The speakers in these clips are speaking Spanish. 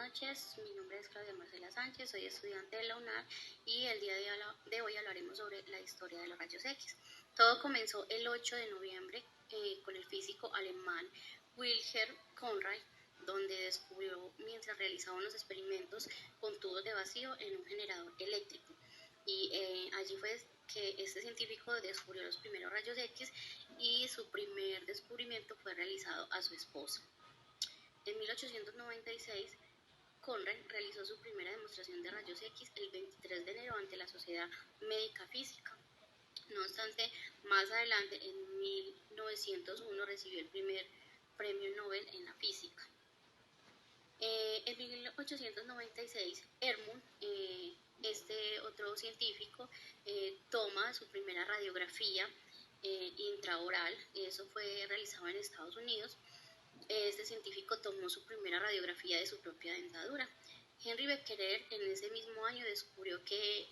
noches, mi nombre es Claudia Marcela Sánchez, soy estudiante de la UNAD y el día de hoy hablaremos sobre la historia de los rayos X. Todo comenzó el 8 de noviembre con el físico alemán Wilhelm Conrad, donde descubrió mientras realizaba unos experimentos con tubos de vacío en un generador eléctrico. Y allí fue que este científico descubrió los primeros rayos X y su primer descubrimiento fue realizado a su esposa. En 1896, Conrad realizó su primera demostración de rayos X el 23 de enero ante la Sociedad Médica Física. No obstante, más adelante, en 1901, recibió el primer premio Nobel en la física. En 1896, Hermann, este otro científico, toma su primera radiografía intraoral. Eso fue realizado en Estados Unidos. Este científico tomó su primera radiografía de su propia dentadura. Henry Becquerel en ese mismo año descubrió que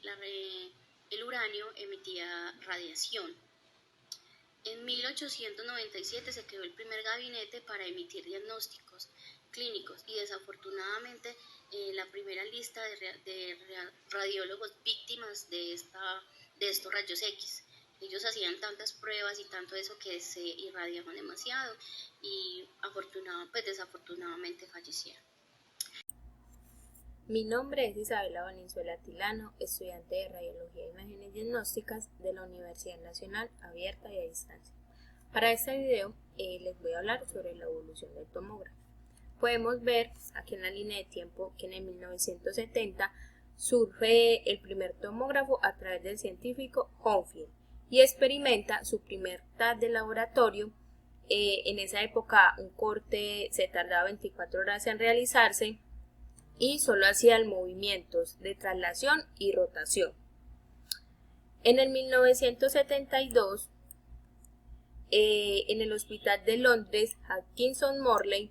el uranio emitía radiación. En 1897 se creó el primer gabinete para emitir diagnósticos clínicos y desafortunadamente la primera lista de radiólogos víctimas de estos rayos X. Ellos hacían tantas pruebas y tanto eso que se irradiaban demasiado y desafortunadamente fallecieron. Mi nombre es Isabela Valenzuela Tilano, estudiante de Radiología e Imágenes Diagnósticas de la Universidad Nacional Abierta y a Distancia. Para este video les voy a hablar sobre la evolución del tomógrafo. Podemos ver aquí en la línea de tiempo que en el 1970 surge el primer tomógrafo a través del científico Hounsfield y experimenta su primer TAC de laboratorio. En esa época un corte se tardaba 24 horas en realizarse y solo hacían movimientos de traslación y rotación. En el 1972, en el Hospital de Londres, Atkinson Morley,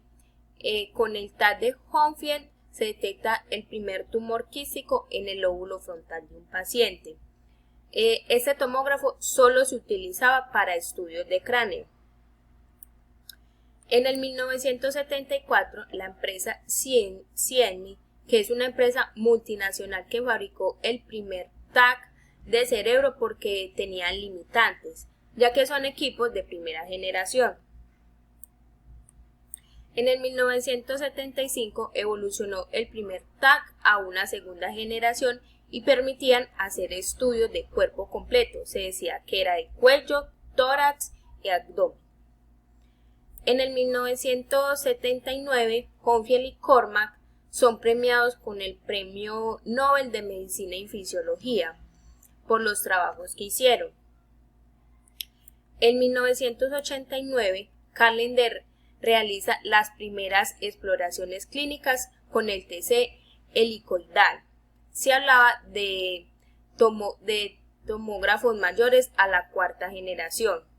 con el TAC de Hounsfield se detecta el primer tumor quístico en el lóbulo frontal de un paciente. Este tomógrafo solo se utilizaba para estudios de cráneo. En el 1974, la empresa Siemens, que es una empresa multinacional que fabricó el primer TAC de cerebro porque tenían limitantes, ya que son equipos de primera generación. En el 1975 evolucionó el primer TAC a una segunda generación y permitían hacer estudios de cuerpo completo. Se decía que era de cuello, tórax y abdomen. En el 1979, Hounsfield y Cormack son premiados con el Premio Nobel de Medicina y Fisiología por los trabajos que hicieron. En 1989, Callender realiza las primeras exploraciones clínicas con el TC helicoidal. Se hablaba de tomógrafos mayores a la cuarta generación.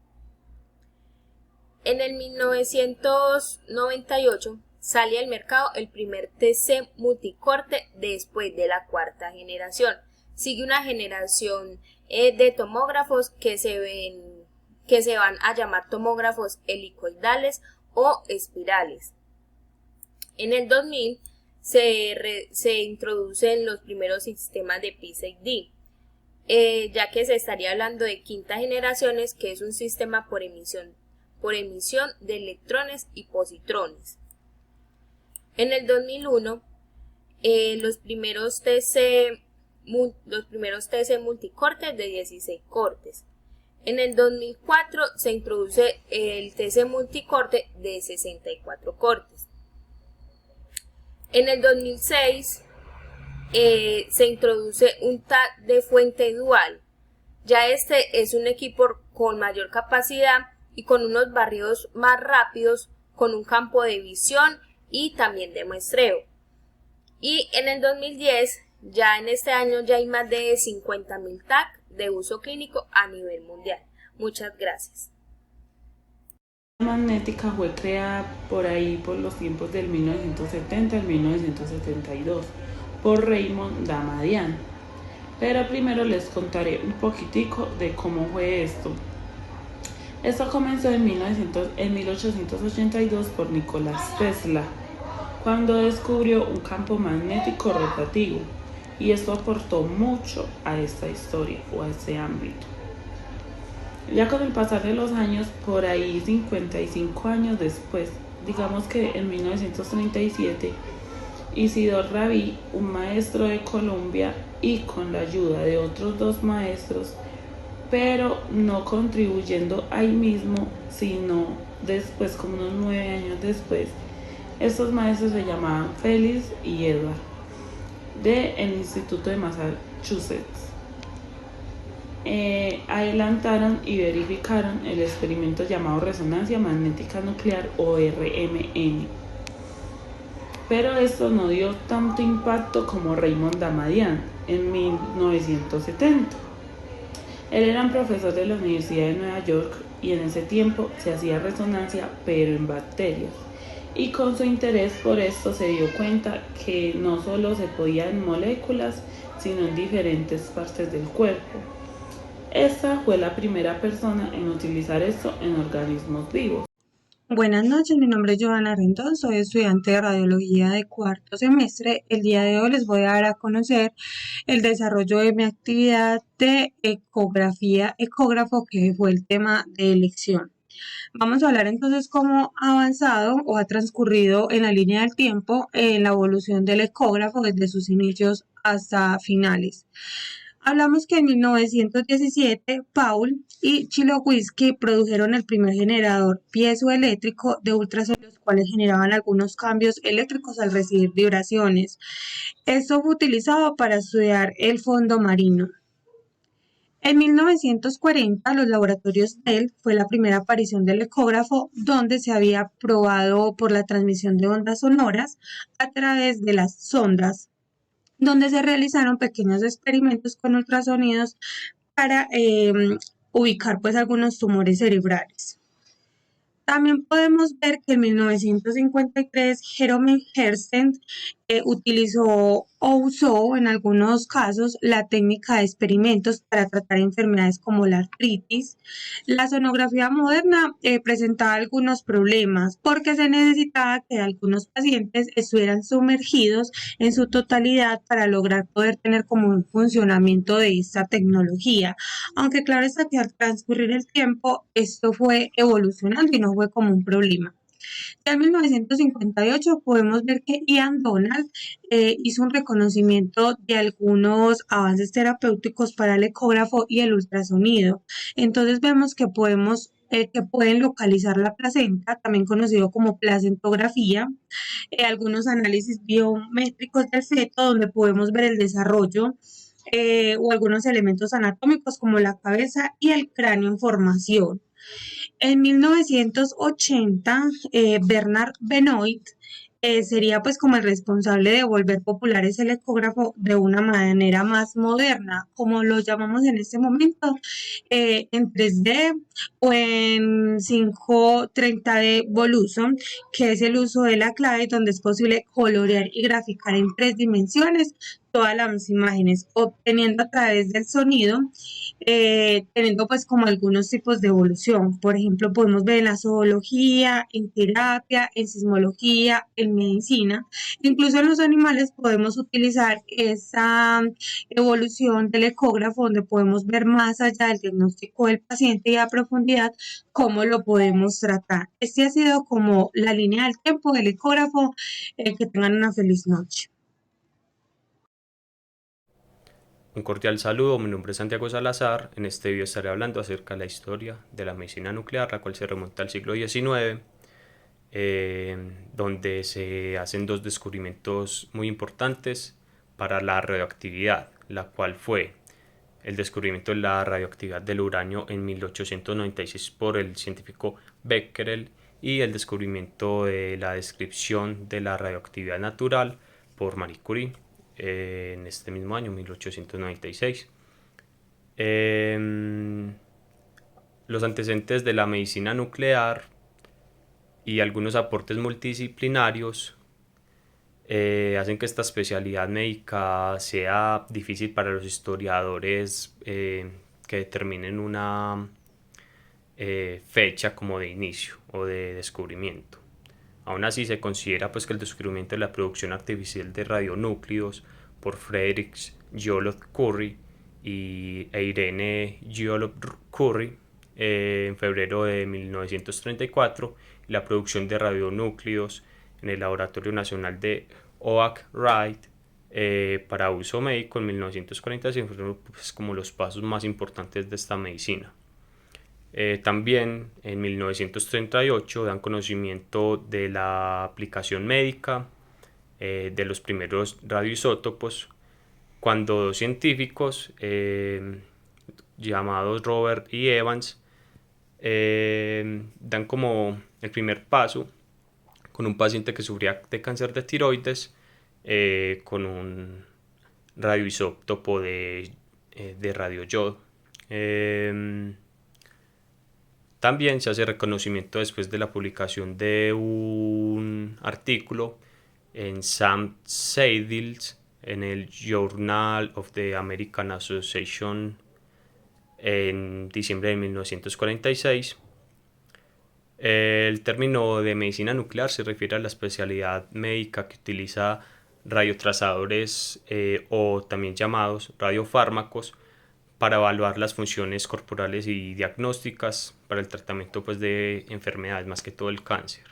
En el 1998 sale al mercado el primer TC multicorte después de la cuarta generación. Sigue una generación de tomógrafos que se van a llamar tomógrafos helicoidales o espirales. En el 2000 se introducen los primeros sistemas de PIS-ID, ya que se estaría hablando de quinta generaciones, que es un sistema por emisión de electrones y positrones. En el 2001, los primeros TC multicortes de 16 cortes. En el 2004 se introduce el TC multicorte de 64 cortes. En el 2006 se introduce un TAC de fuente dual. Ya este es un equipo con mayor capacidad y con unos barridos más rápidos, con un campo de visión y también de muestreo. Y en el 2010, ya en este año, ya hay más de 50.000 TAC de uso clínico a nivel mundial. Muchas gracias. La magnética fue creada por los tiempos del 1970 al 1972 por Raymond Damadian. Pero primero les contaré un poquitico de cómo fue esto. Esto comenzó en 1882 por Nicolás Tesla, cuando descubrió un campo magnético rotativo, y esto aportó mucho a esta historia o a este ámbito. Ya con el pasar de los años, por ahí 55 años después, digamos que en 1937, Isidor Rabí, un maestro de Colombia, y con la ayuda de otros 2 maestros, pero no contribuyendo ahí mismo, sino después, como unos 9 años después, estos maestros se llamaban Félix y Edward, del Instituto de Massachusetts. Adelantaron y verificaron el experimento llamado resonancia magnética nuclear o RMN. Pero esto no dio tanto impacto como Raymond Damadian en 1970. Él era un profesor de la Universidad de Nueva York y en ese tiempo se hacía resonancia pero en bacterias. Y con su interés por esto se dio cuenta que no solo se podía en moléculas, sino en diferentes partes del cuerpo. Esta fue la primera persona en utilizar esto en organismos vivos. Buenas noches, mi nombre es Joana Rendón, soy estudiante de radiología de cuarto semestre. El día de hoy les voy a dar a conocer el desarrollo de mi actividad de ecografía ecógrafo, que fue el tema de elección. Vamos a hablar entonces cómo ha avanzado o ha transcurrido en la línea del tiempo en la evolución del ecógrafo desde sus inicios hasta finales. Hablamos que en 1917 Paul y Chilowski produjeron el primer generador piezoeléctrico de ultrasonidos, los cuales generaban algunos cambios eléctricos al recibir vibraciones. Esto fue utilizado para estudiar el fondo marino. En 1940, los laboratorios Bell fue la primera aparición del ecógrafo, donde se había probado por la transmisión de ondas sonoras a través de las sondas, donde se realizaron pequeños experimentos con ultrasonidos para ubicar pues algunos tumores cerebrales. También podemos ver que en 1953 Jerome Hersten utilizó o usó en algunos casos la técnica de experimentos para tratar enfermedades como la artritis. La sonografía moderna presentaba algunos problemas porque se necesitaba que algunos pacientes estuvieran sumergidos en su totalidad para lograr poder tener como un funcionamiento de esta tecnología. Aunque claro está que al transcurrir el tiempo esto fue evolucionando y no fue como un problema. Ya en 1958 podemos ver que Ian Donald hizo un reconocimiento de algunos avances terapéuticos para el ecógrafo y el ultrasonido. Entonces vemos que pueden localizar la placenta, también conocido como placentografía, algunos análisis biométricos del feto donde podemos ver el desarrollo o algunos elementos anatómicos como la cabeza y el cráneo en formación. En 1980, Bernard Benoit sería pues como el responsable de volver populares el ecógrafo de una manera más moderna, como lo llamamos en este momento, en 3D o en 530D Voluson, que es el uso de la clave donde es posible colorear y graficar en 3 dimensiones todas las imágenes, obteniendo a través del sonido, teniendo pues como algunos tipos de evolución. Por ejemplo, podemos ver en la zoología, en terapia, en sismología, en medicina, incluso en los animales podemos utilizar esa evolución del ecógrafo donde podemos ver más allá del diagnóstico del paciente y a profundidad cómo lo podemos tratar. Este ha sido como la línea del tiempo del ecógrafo. Que tengan una feliz noche. Un cordial saludo, mi nombre es Santiago Salazar. En este video estaré hablando acerca de la historia de la medicina nuclear, la cual se remonta al siglo XIX, donde se hacen 2 descubrimientos muy importantes para la radioactividad, la cual fue el descubrimiento de la radioactividad del uranio en 1896 por el científico Becquerel y el descubrimiento de la descripción de la radioactividad natural por Marie Curie en este mismo año, 1896. Los antecedentes de la medicina nuclear y algunos aportes multidisciplinarios hacen que esta especialidad médica sea difícil para los historiadores que determinen una fecha como de inicio o de descubrimiento. Aún así se considera pues que el descubrimiento de la producción artificial de radionúclidos por Frederick Geoffroy Curry e Irene Geoffroy Curry en febrero de 1934 y la producción de radionúclidos en el Laboratorio Nacional de Oak Ridge para uso médico en 1946 fueron pues, como los pasos más importantes de esta medicina. También en 1938 dan conocimiento de la aplicación médica de los primeros radioisótopos cuando dos científicos llamados Robert y Evans dan como el primer paso con un paciente que sufría de cáncer de tiroides con un radioisótopo de radioyodo. También se hace reconocimiento después de la publicación de un artículo en Sam Seidels en el Journal of the American Association en diciembre de 1946. El término de medicina nuclear se refiere a la especialidad médica que utiliza radiotrazadores o también llamados radiofármacos para evaluar las funciones corporales y diagnósticas para el tratamiento pues, de enfermedades, más que todo el cáncer.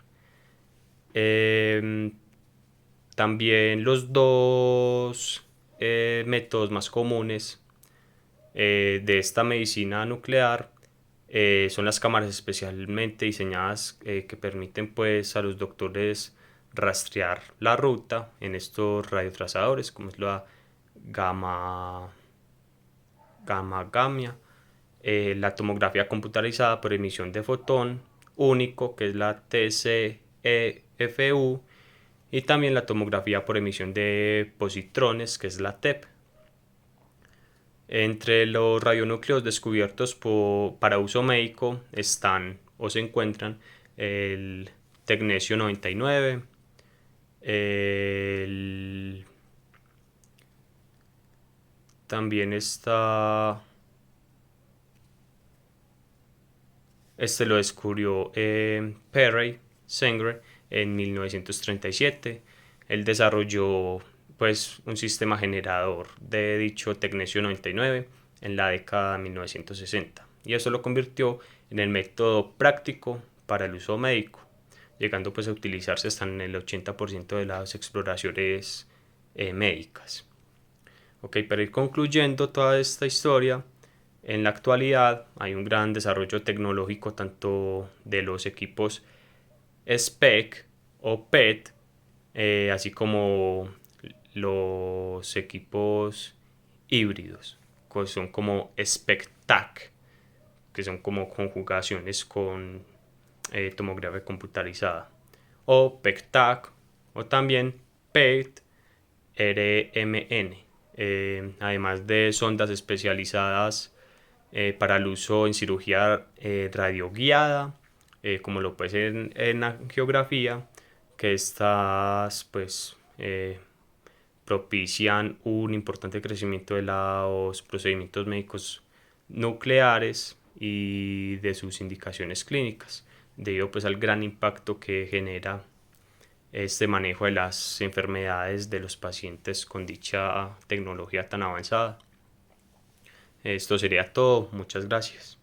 También los dos métodos más comunes de esta medicina nuclear son las cámaras especialmente diseñadas que permiten pues, a los doctores rastrear la ruta en estos radiotrazadores, como es la gamma gamma, la tomografía computarizada por emisión de fotón único, que es la TCEFU, y también la tomografía por emisión de positrones, que es la TEP. Entre los radionúcleos descubiertos para uso médico están o se encuentran el tecnesio 99, también está, lo descubrió Perry Sengre en 1937. Él desarrolló pues un sistema generador de dicho tecnesio 99 en la década de 1960 y eso lo convirtió en el método práctico para el uso médico, llegando pues a utilizarse hasta en el 80% de las exploraciones médicas. Para ir concluyendo toda esta historia, en la actualidad hay un gran desarrollo tecnológico tanto de los equipos SPEC o PET, así como los equipos híbridos, que son como SPECTAC, que son como conjugaciones con tomografía computarizada, o PECTAC, o también PET-RMN. Además de sondas especializadas para el uso en cirugía radioguiada, como lo puede ser en angiografía, que estas pues propician un importante crecimiento de los procedimientos médicos nucleares y de sus indicaciones clínicas, debido pues al gran impacto que genera este manejo de las enfermedades de los pacientes con dicha tecnología tan avanzada. Esto sería todo, muchas gracias.